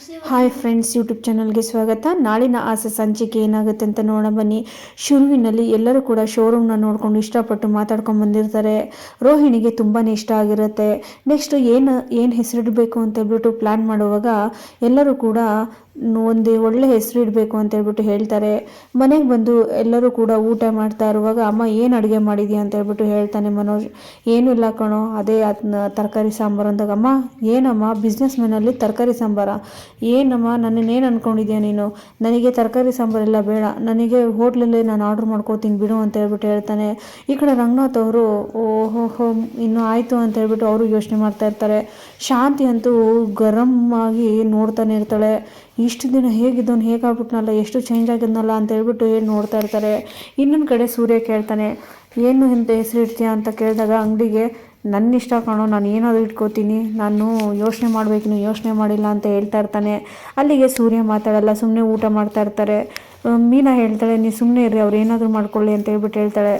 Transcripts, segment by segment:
Hi friends, YouTube ಚಾನಲ್ಗೆ ಸ್ವಾಗತ. ನಾಳಿನ ಆಸೆ ಸಂಚಿಕೆ ಏನಾಗುತ್ತೆ ಅಂತ ನೋಡೋಣ ಬನ್ನಿ. ಶುರುವಿನಲ್ಲಿ ಎಲ್ಲರೂ ಕೂಡ ಶೋರೂಮ್ನ ನೋಡಿಕೊಂಡು ಇಷ್ಟಪಟ್ಟು ಮಾತಾಡ್ಕೊಂಡು ಬಂದಿರ್ತಾರೆ. ರೋಹಿಣಿಗೆ ತುಂಬಾ ಇಷ್ಟ ಆಗಿರುತ್ತೆ. ನೆಕ್ಸ್ಟ್ ಏನು ಹೆಸರಿಡಬೇಕು ಅಂತ ಹೇಳ್ಬಿಟ್ಟು ಪ್ಲ್ಯಾನ್ ಮಾಡುವಾಗ ಎಲ್ಲರೂ ಕೂಡ ಒಂದು ಒಳ್ಳೆ ಹೆಸರು ಇಡಬೇಕು ಅಂತ ಹೇಳ್ಬಿಟ್ಟು ಹೇಳ್ತಾರೆ. ಮನೆಗೆ ಬಂದು ಎಲ್ಲರೂ ಕೂಡ ಊಟ ಮಾಡ್ತಾ ಇರುವಾಗ ಅಮ್ಮ ಏನು ಅಡುಗೆ ಮಾಡಿದ್ಯಾ ಅಂತ ಹೇಳ್ಬಿಟ್ಟು ಹೇಳ್ತಾನೆ ಮನೋಜ್. ಏನೂ ಇಲ್ಲ ಕಣೋ, ಅದೇ ತರಕಾರಿ ಸಾಂಬಾರು ಅಂದಾಗ, ಅಮ್ಮ ಏನಮ್ಮ ಬಿಸ್ನೆಸ್ ಮ್ಯಾನಲ್ಲಿ ತರಕಾರಿ ಸಾಂಬಾರ, ಏನಮ್ಮ ನನ್ನನ್ನೇನು ಅಂದ್ಕೊಂಡಿದ್ಯಾ ನೀನು, ನನಗೆ ತರಕಾರಿ ಸಾಂಬಾರೆಲ್ಲ ಬೇಡ, ನನಗೆ ಹೋಟ್ಲಲ್ಲೇ ನಾನು ಆರ್ಡ್ರ್ ಮಾಡ್ಕೋತೀನಿ ಬಿಡು ಅಂತ ಹೇಳ್ಬಿಟ್ಟು ಹೇಳ್ತಾನೆ. ಈ ಕಡೆ ರಂಗನಾಥ್ ಅವರು ಓಹೋ ಇನ್ನೂ ಆಯಿತು ಅಂತ ಹೇಳ್ಬಿಟ್ಟು ಅವರು ಯೋಚನೆ ಮಾಡ್ತಾ ಇರ್ತಾರೆ. ಶಾಂತಿ ಅಂತೂ ಗರಂ ಆಗಿ ನೋಡ್ತಾನೆ ಇರ್ತಾಳೆ. ಇಷ್ಟು ದಿನ ಹೇಗಿದ್ದವನು ಹೇಗಾಗ್ಬಿಟ್ನಲ್ಲ, ಎಷ್ಟು ಚೇಂಜ್ ಆಗಿದ್ನಲ್ಲ ಅಂತ ಹೇಳ್ಬಿಟ್ಟು ನೋಡ್ತಾ ಇರ್ತಾರೆ. ಇನ್ನೊಂದು ಕಡೆ ಸೂರ್ಯ ಕೇಳ್ತಾನೆ, ಏನು ಇಂಥ ಹೆಸರು ಇಡ್ತೀಯ ಅಂತ ಕೇಳಿದಾಗ ಅಂಗಡಿಗೆ ನನ್ನ ಇಷ್ಟ ಕಾಣೋ, ನಾನು ಏನಾದರೂ ಇಟ್ಕೋತೀನಿ, ನಾನು ಯೋಚನೆ ಮಾಡಬೇಕು, ನೀವು ಯೋಚನೆ ಮಾಡಿಲ್ಲ ಅಂತ ಹೇಳ್ತಾ ಇರ್ತಾನೆ. ಅಲ್ಲಿಗೆ ಸೂರ್ಯ ಮಾತಾಡಲ್ಲ, ಸುಮ್ಮನೆ ಊಟ ಮಾಡ್ತಾ ಇರ್ತಾರೆ. ಮೀನಾ ಹೇಳ್ತಾಳೆ, ನೀವು ಸುಮ್ಮನೆ ಇರ್ರಿ, ಅವ್ರು ಏನಾದರೂ ಮಾಡ್ಕೊಳ್ಳಿ ಅಂತ ಹೇಳ್ಬಿಟ್ಟು ಹೇಳ್ತಾಳೆ.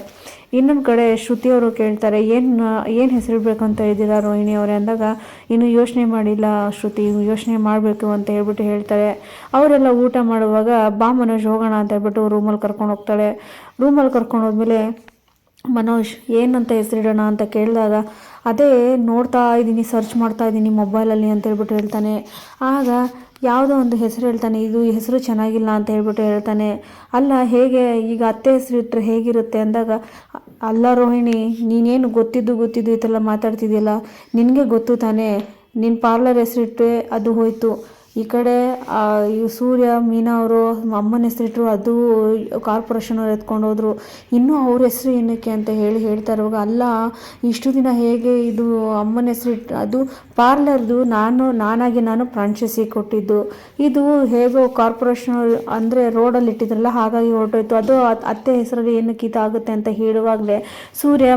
ಇನ್ನೊಂದು ಕಡೆ ಶ್ರುತಿಯವರು ಕೇಳ್ತಾರೆ, ಏನು ಹೆಸರಿಡ್ಬೇಕು ಅಂತ ಇದ್ದೀರಾ ರೋಹಿಣಿ ಅವರೇ ಅಂದಾಗ, ಇನ್ನೂ ಯೋಚನೆ ಮಾಡಿಲ್ಲ ಶ್ರುತಿ, ಯೋಚನೆ ಮಾಡಬೇಕು ಅಂತ ಹೇಳ್ಬಿಟ್ಟು ಹೇಳ್ತಾರೆ. ಅವರೆಲ್ಲ ಊಟ ಮಾಡುವಾಗ ಬಾ ಮನೋಜ್ ಹೋಗೋಣ ಅಂತ ಹೇಳ್ಬಿಟ್ಟು ರೂಮಲ್ಲಿ ಕರ್ಕೊಂಡು ಹೋಗ್ತಾಳೆ. ರೂಮಲ್ಲಿ ಕರ್ಕೊಂಡು ಹೋದ್ಮೇಲೆ ಮನೋಜ್ ಏನಂತ ಹೆಸರಿಡೋಣ ಅಂತ ಕೇಳಿದಾಗ, ಅದೇ ನೋಡ್ತಾ ಇದ್ದೀನಿ, ಸರ್ಚ್ ಮಾಡ್ತಾ ಇದ್ದೀನಿ ಮೊಬೈಲಲ್ಲಿ ಅಂತ ಹೇಳ್ಬಿಟ್ಟು ಹೇಳ್ತಾನೆ. ಆಗ ಯಾವುದೋ ಒಂದು ಹೆಸರು ಹೇಳ್ತಾನೆ, ಇದು ಈ ಹೆಸರು ಚೆನ್ನಾಗಿಲ್ಲ ಅಂತ ಹೇಳ್ಬಿಟ್ಟು ಹೇಳ್ತಾನೆ. ಅಲ್ಲ ಹೇಗೆ ಈಗ ಅತ್ತೆ ಹೆಸರು ಇಟ್ಟರೆ ಹೇಗಿರುತ್ತೆ ಅಂದಾಗ, ಅಲ್ಲ ರೋಹಿಣಿ, ನೀನೇನು ಗೊತ್ತಿದ್ದು ಈ ಥರ ಮಾತಾಡ್ತಿದ್ಯಲ್ಲ, ನಿನಗೆ ಗೊತ್ತು ತಾನೇ, ನಿನ್ನ ಪಾರ್ಲರ್ ಹೆಸರಿಟ್ಟರೆ ಅದು ಹೋಯ್ತು. ಈ ಕಡೆ ಸೂರ್ಯ ಮೀನಾ ಅವರು ಅಮ್ಮನ ಹೆಸರಿಟ್ಟರು, ಅದು ಕಾರ್ಪೊರೇಷನ್ ಅವ್ರು ಎತ್ಕೊಂಡು ಹೋದರು, ಇನ್ನೂ ಅವ್ರ ಹೆಸರು ಏನಕ್ಕೆ ಅಂತ ಹೇಳ್ತಾ ಇರುವಾಗ, ಅಲ್ಲ ಇಷ್ಟು ದಿನ ಹೇಗೆ ಇದು ಅಮ್ಮನ ಹೆಸರಿಟ್ಟು, ಅದು ಪಾರ್ಲರ್ದು ನಾನು ಫ್ರಾಂಚೈಸಿ ಕೊಟ್ಟಿದ್ದು, ಇದು ಹೇಗೋ ಕಾರ್ಪೊರೇಷನ್ ಅಂದರೆ ರೋಡಲ್ಲಿ ಇಟ್ಟಿದ್ರಲ್ಲ ಹಾಗಾಗಿ ಹೊರಟೋಯ್ತು, ಅದು ಅತ್ತೆ ಹೆಸರಲ್ಲಿ ಏನಕ್ಕೆ ಇದಾಗುತ್ತೆ ಅಂತ ಹೇಳುವಾಗಲೇ ಸೂರ್ಯ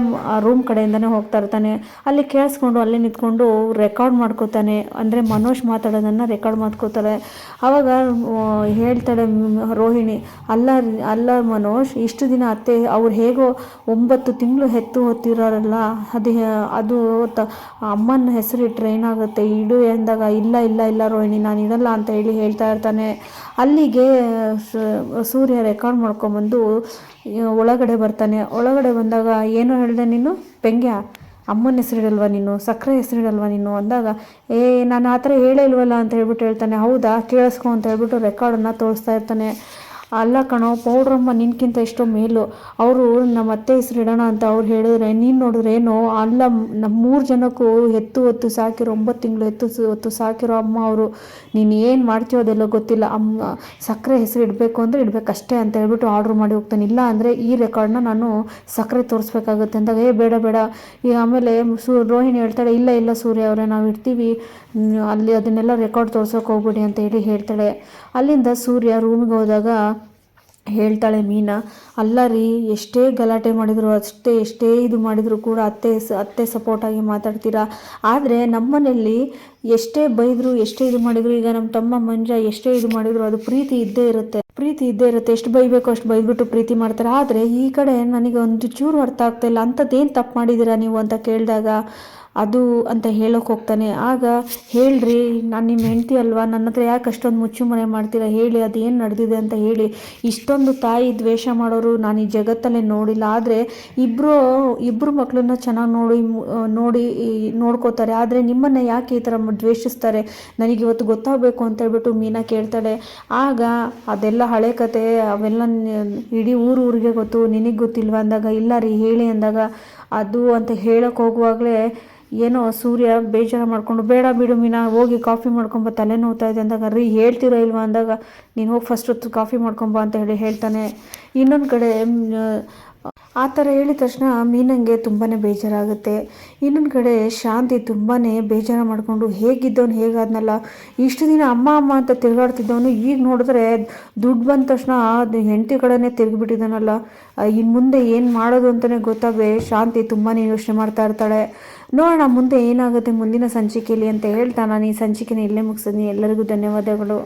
ರೂಮ್ ಕಡೆಯಿಂದನೇ ಹೋಗ್ತಾ ಇರ್ತಾನೆ. ಅಲ್ಲಿ ಕೇಳಿಸ್ಕೊಂಡು ಅಲ್ಲೇ ನಿಂತ್ಕೊಂಡು ರೆಕಾರ್ಡ್ ಮಾಡ್ಕೋತಾನೆ, ಅಂದರೆ ಮನೋಜ್ ಮಾತಾಡೋದನ್ನು ರೆಕಾರ್ಡ್ ಮಾಡ್ಕೋತಾಳೆ. ಆವಾಗ ಹೇಳ್ತಾಳೆ ರೋಹಿಣಿ, ಅಲ್ಲ ಮನೋಜ್, ಇಷ್ಟು ದಿನ ಅತ್ತೆ ಅವ್ರು ಹೇಗೋ 9 ತಿಂಗಳು ಹೆತ್ತು ಹೊತ್ತಿರೋರಲ್ಲ, ಅದು ಅಮ್ಮನ ಹೆಸರು ಇಟ್ಟರೆ ಏನಾಗುತ್ತೆ ಇಡು ಎಂದಾಗ, ಇಲ್ಲ ರೋಹಿಣಿ, ನಾನು ಇಡಲ್ಲ ಅಂತ ಹೇಳ್ತಾ ಇರ್ತಾನೆ. ಅಲ್ಲಿಗೆ ಸೂರ್ಯ ರೆಕಾರ್ಡ್ ಮಾಡ್ಕೊಂಬಂದು ಒಳಗಡೆ ಬರ್ತಾನೆ. ಒಳಗಡೆ ಬಂದಾಗ, ಏನು ಹೇಳಿದೆ ನೀನು ಪೆಂಗ್ಯ, ಅಮ್ಮನ ಹೆಸರಿಡಲ್ವ ನೀನು, ಸಕ್ಕರೆ ಹೆಸರಿಡಲ್ವ ನೀನು ಅಂದಾಗ, ನಾನು ಆ ಥರ ಹೇಳೇ ಇಲ್ವಲ್ಲ ಅಂತ ಹೇಳ್ಬಿಟ್ಟು ಹೇಳ್ತಾನೆ. ಹೌದಾ, ಕೇಳಿಸ್ಕೊ ಅಂತ ಹೇಳ್ಬಿಟ್ಟು ರೆಕಾರ್ಡನ್ನು ತೋರಿಸ್ತಾ ಇರ್ತಾನೆ. ಅಲ್ಲ ಕಣೋ ಪೌಡ್ರಮ್ಮ, ನಿನ್ಗಿಂತ ಎಷ್ಟೋ ಮೇಲು, ಅವರು ನಮ್ಮ ಅತ್ತೆ ಹೆಸರು ಇಡೋಣ ಅಂತ ಅವ್ರು ಹೇಳಿದ್ರೆ, ನೀನು ನೋಡಿದ್ರೆ ಏನೋ ಅಲ್ಲ, ನಮ್ಮ 3 ಜನಕ್ಕೂ ಹೊತ್ತು ಸಾಕಿರೋ 9 ತಿಂಗಳು ಹೊತ್ತು ಸಾಕಿರೋ ಅಮ್ಮ ಅವರು, ನೀನು ಏನು ಮಾಡ್ತೀಯೋ ಅದೆಲ್ಲ ಗೊತ್ತಿಲ್ಲ, ಅಮ್ಮ ಸಕ್ಕರೆ ಹೆಸರು ಇಡಬೇಕು ಅಂದರೆ ಇಡಬೇಕಷ್ಟೇ ಅಂತ ಹೇಳ್ಬಿಟ್ಟು ಆರ್ಡ್ರ್ ಮಾಡಿ ಹೋಗ್ತಾನೆ. ಇಲ್ಲ ಅಂದರೆ ಈ ರೆಕಾರ್ಡ್ನ ನಾನು ಸಕ್ಕರೆ ತೋರಿಸ್ಬೇಕಾಗುತ್ತೆ ಅಂದಾಗ, ಬೇಡ ಈಗ ಆಮೇಲೆ ರೋಹಿಣಿ ಹೇಳ್ತಾಳೆ, ಇಲ್ಲ ಸೂರ್ಯ ಅವರೇ, ನಾವು ಇಡ್ತೀವಿ ಅಲ್ಲಿ, ಅದನ್ನೆಲ್ಲ ರೆಕಾರ್ಡ್ ತೋರ್ಸೋಕೆ ಹೋಗ್ಬಿಡಿ ಅಂತ ಹೇಳ್ತಾಳೆ. ಅಲ್ಲಿಂದ ಸೂರ್ಯ ರೂಮಿಗೆ ಹೋದಾಗ ಹೇಳ್ತಾಳೆ ಮೀನಾ, ಅಲ್ಲ ರೀ, ಎಷ್ಟೇ ಗಲಾಟೆ ಮಾಡಿದ್ರು, ಎಷ್ಟೇ ಇದು ಮಾಡಿದ್ರು ಕೂಡ ಅತ್ತೆ ಸಪೋರ್ಟಾಗಿ ಮಾತಾಡ್ತೀರಾ, ಆದರೆ ನಮ್ಮನೇಲಿ ಎಷ್ಟೇ ಬೈದರು, ಎಷ್ಟೇ ಇದು ಮಾಡಿದ್ರು, ಈಗ ನಮ್ಮ ತಮ್ಮ ಮಂಜ ಎಷ್ಟೇ ಇದು ಮಾಡಿದ್ರು, ಅದು ಪ್ರೀತಿ ಇದ್ದೇ ಇರುತ್ತೆ, ಎಷ್ಟು ಬೈಬೇಕು ಅಷ್ಟು ಬೈದ್ಬಿಟ್ಟು ಪ್ರೀತಿ ಮಾಡ್ತಾರೆ. ಆದರೆ ಈ ಕಡೆ ನನಗೆ ಒಂದು ಚೂರು ಅರ್ಥ ಆಗ್ತಾಯಿಲ್ಲ, ಅಂಥದ್ದೇನು ತಪ್ಪು ಮಾಡಿದ್ದೀರಾ ನೀವು ಅಂತ ಕೇಳಿದಾಗ, ಅದು ಅಂತ ಹೇಳೋಕೆ ಹೋಗ್ತಾನೆ. ಆಗ ಹೇಳ್ರಿ, ನಾನು ನಿಮ್ಮ ಹೆಂಡತಿ ಅಲ್ವಾ, ನನ್ನ ಹತ್ರ ಯಾಕೆ ಅಷ್ಟೊಂದು ಮುಚ್ಚುಮರೆ ಮಾಡ್ತೀರಾ, ಹೇಳಿ ಅದು ಏನು ನಡೆದಿದೆ ಅಂತ ಹೇಳಿ. ಇಷ್ಟೊಂದು ತಾಯಿ ದ್ವೇಷ ಮಾಡೋರು ನಾನು ಈ ಜಗತ್ತಲ್ಲೇ ನೋಡಿಲ್ಲ. ಆದರೆ ಇಬ್ಬರು ಮಕ್ಕಳನ್ನ ಚೆನ್ನಾಗಿ ನೋಡ್ಕೋತಾರೆ, ಆದರೆ ನಿಮ್ಮನ್ನು ಯಾಕೆ ಈ ಥರ ದ್ವೇಷಿಸ್ತಾರೆ, ನನಗಿವತ್ತು ಗೊತ್ತಾಗಬೇಕು ಅಂತ ಹೇಳ್ಬಿಟ್ಟು ಮೀನಾ ಕೇಳ್ತಾಳೆ. ಆಗ ಅದೆಲ್ಲ ಹಳೆ ಕತೆ, ಅವೆಲ್ಲ ಇಡೀ ಊರಿಗೆ ಗೊತ್ತು, ನಿನಗೆ ಗೊತ್ತಿಲ್ವ ಅಂದಾಗ, ಇಲ್ಲ ರೀ ಹೇಳಿ ಅಂದಾಗ, ಅದು ಅಂತ ಹೇಳೋಕೆ ಹೋಗುವಾಗಲೇ ಏನೋ ಸೂರ್ಯ ಬೇಜಾರು ಮಾಡಿಕೊಂಡು, ಬೇಡ ಬಿಡು ಮೀನಾ, ಹೋಗಿ ಕಾಫಿ ಮಾಡ್ಕೊಂಬ, ತಲೆ ನೋವ್ತಾ ಇದೆ ಅಂದಾಗ, ರೀ ಹೇಳ್ತಿರೋ ಇಲ್ವಾ ಅಂದಾಗ, ನೀನು ಹೋಗಿ ಫಸ್ಟ್ ಹೊತ್ತು ಕಾಫಿ ಮಾಡ್ಕೊಂಬ ಅಂತ ಹೇಳ್ತಾನೆ. ಇನ್ನೊಂದು ಕಡೆ ಆ ಥರ ಹೇಳಿದ ತಕ್ಷಣ ಮೀನಂಗೆ ತುಂಬಾ ಬೇಜಾರಾಗುತ್ತೆ. ಇನ್ನೊಂದು ಕಡೆ ಶಾಂತಿ ತುಂಬಾ ಬೇಜಾರು ಮಾಡಿಕೊಂಡು, ಹೇಗಿದ್ದವನು ಹೇಗಾದ್ನಲ್ಲ, ಇಷ್ಟು ದಿನ ಅಮ್ಮ ಅಂತ ತಿರುಗಾಡ್ತಿದ್ದವನು ಈಗ ನೋಡಿದ್ರೆ ದುಡ್ಡು ಬಂದ ತಕ್ಷಣ ಹೆಂಡತಿ ಕಡೆನೇ ತಿರುಗಿಬಿಟ್ಟಿದ್ದಾನಲ್ಲ, ಇನ್ನು ಮುಂದೆ ಏನು ಮಾಡೋದು ಅಂತಲೇ ಗೊತ್ತಾಗದೆ ಶಾಂತಿ ತುಂಬಾ ಯೋಚನೆ ಮಾಡ್ತಾ ಇರ್ತಾಳೆ. ನೋಡೋಣ ಮುಂದೆ ಏನಾಗುತ್ತೆ ಮುಂದಿನ ಸಂಚಿಕೆಯಲ್ಲಿ ಅಂತ ಹೇಳ್ತಾ ನಾನು ಈ ಸಂಚಿಕೆನ ಇಲ್ಲೇ ಮುಗಿಸಿದ್ದೀನಿ. ಎಲ್ಲರಿಗೂ ಧನ್ಯವಾದಗಳು.